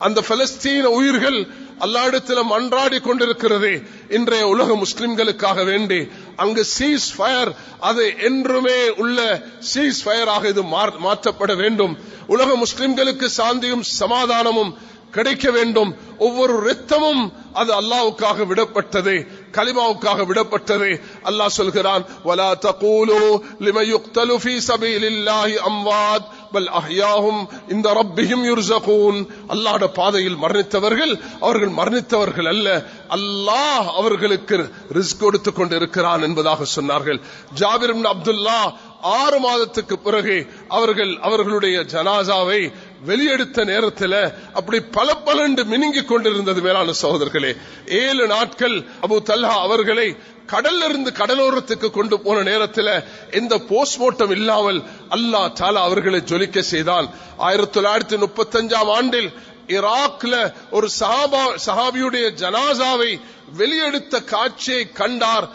அந்த பலஸ்தீன உயிர்கள் அல்லாஹ்விடத்தில் மன்றாடி கொண்டிருக்கிறது. இன்றைய உலக முஸ்லிம்களுக்காக வேண்டி அங்கு சீஸ் ஃபயர், அது என்றுமே உள்ள சீஸ் ஃபயராக இது மாற்றப்பட வேண்டும். உலக முஸ்லிம்களுக்கு சாந்தியும் சமாதானமும் கிடைக்க வேண்டும். ஒவ்வொரு இரத்தமும் அது அல்லாஹ்வுக்காக விடப்பட்டது, கலிமாவுக்காக விடப்பட்டது. அல்லாஹ் சொல்கிறான், வலா தகூலு லிமன் யுக்தலு ஃபீ சபீலில்லாஹி அம்வாத் பல் அஹ்யாஹும் இன்த ரப்பிஹிம் யுர்ஸகூன். அல்லாஹ்வுடைய பாதையில் மரணித்தவர்கள் அவர்கள் மரணித்தவர்கள் அல்ல, அல்லாஹ் அவர்களுக்கு ரிஸ்க் கொடுத்து கொண்டிருக்கிறான் என்பதாக சொன்னார்கள். ஜாபிர் இப்னு அப்துல்லா 6 மாதத்துக்கு பிறகு அவர்களுடைய ஜனாசாவை வெளியெடுத்த நேரத்தில் அப்படி பலண்டு மினுங்கிக் கொண்டிருந்தது. மேலான சகோதரர்களே, 7 நாட்கள் அபூ தல்ஹா அவர்களை கடலிலிருந்து கடலோரத்துக்கு கொண்டு போன நேரத்தில் எந்த போஸ்ட்மார்ட்டம் இல்லாமல் அல்லாஹ் தஆலா அவர்களை ஜொலிக்க செய்தான். 1935 ஆண்டில் ஈராக்ல ஒரு சஹாபியுடைய ஜனாசாவை வெளியெடுத்த காட்சியை கண்டார்.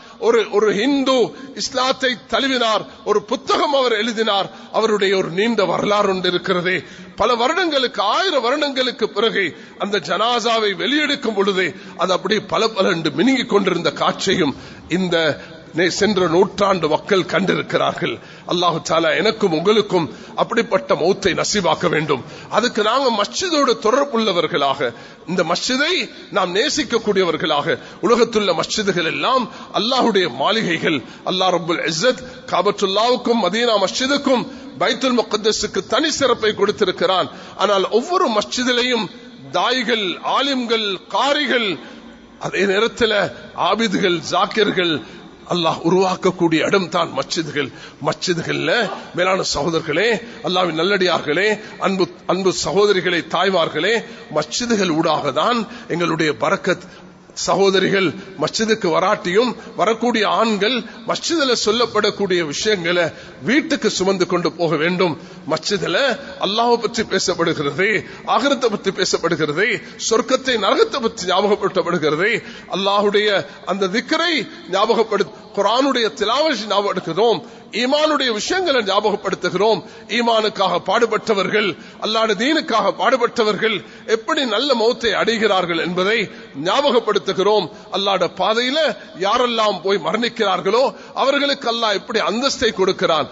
ஒரு ஹிந்து இஸ்லாத்தை தழுவினார், ஒரு புத்தகம் அவர் எழுதினார். அவருடைய ஒரு நீண்ட வரலாறு ஒன்று இருக்கிறது. பல வருடங்களுக்கு, 1000 வருடங்களுக்கு பிறகு அந்த ஜனாசாவை வெளியெடுக்கும் பொழுது அது அப்படி பலண்டு மினுங்கிக் கொண்டிருந்த காட்சியும் இந்த சென்ற நூற்றாண்டு மக்கள் கண்டிருக்கிறார்கள். அல்லாஹு தஆலா எனக்கும் உங்களுக்கும் அப்படிப்பட்ட மௌத்தை நசீபாக்க வேண்டும். அதுக்கு நாங்க மஸ்ஜிதோடு தொடர்புள்ளவர்களாக, இந்த மஸ்ஜிதை நாம் நேசிக்கக்கூடியவர்களாக, உலகத்துள்ள மஸ்ஜிதுகள் எல்லாம் அல்லாஹ்வுடைய மாளிகைகள். அல்லாஹ் ரப்புல் இஸ்ஸத் காபத்துல்லாவுக்கும் மதீனா மஸ்ஜிதுக்கும் பைத்துல் முகத்தஸுக்கு தனி சிறப்பை கொடுத்திருக்கிறான். ஆனால் ஒவ்வொரு மஸ்ஜிதிலையும் தாயிகள், ஆலிம்கள், காரிகள், அதே நேரத்தில் ஆபிதுகள், ஜாக்கிர்கள் அல்லாஹ் உருவாக்கக்கூடிய இடம் தான் மஸ்ஜிதுகள். மஸ்ஜிதுகள்ல மேலான சகோதரர்களே, அல்லாஹ்வின் நல்லடியார்களே, அன்பு சகோதரிகளே, தாய்மார்களே, மஸ்ஜிதுகள் ஊடாக தான் எங்களுடைய பரக்கத். சகோதரிகள் மஸ்ஜிதுக்கு வராட்டியும் வரக்கூடிய ஆண்கள் மஸ்ஜிதுல சொல்லப்படக்கூடிய விஷயங்களை வீட்டுக்கு சுமந்து கொண்டு போக வேண்டும். மஸ்ஜிதுல அல்லாஹ்வை பற்றி பேசப்படுகிறது, ஆகிரத்தை பற்றி பேசப்படுகிறது, சொர்க்கத்தை நரகத்தை பற்றி ஞாபகப்படுத்தப்படுகிறது. அல்லாஹ்வுடைய அந்த திக்ரை குர்ஆனுடைய திலாவத் ஞாபகப்படுத்துகிறோம், ஈமானுடைய விஷயங்களை ஞாபகப்படுத்துகிறோம். ஈமானுக்காக பாடுபட்டவர்கள், அல்லாஹ்வுடைய தீனுக்காக பாடுபட்டவர்கள் எப்படி நல்ல மௌத்தை அடைகிறார்கள் என்பதை ஞாபகப்படுத்துகிறோம். அல்லாஹ்வுடைய பாதையில யாரெல்லாம் போய் மரணிக்கிறார்களோ அவர்களுக்கு அல்லாஹ் எப்படி அந்தஸ்தை கொடுக்கிறான்.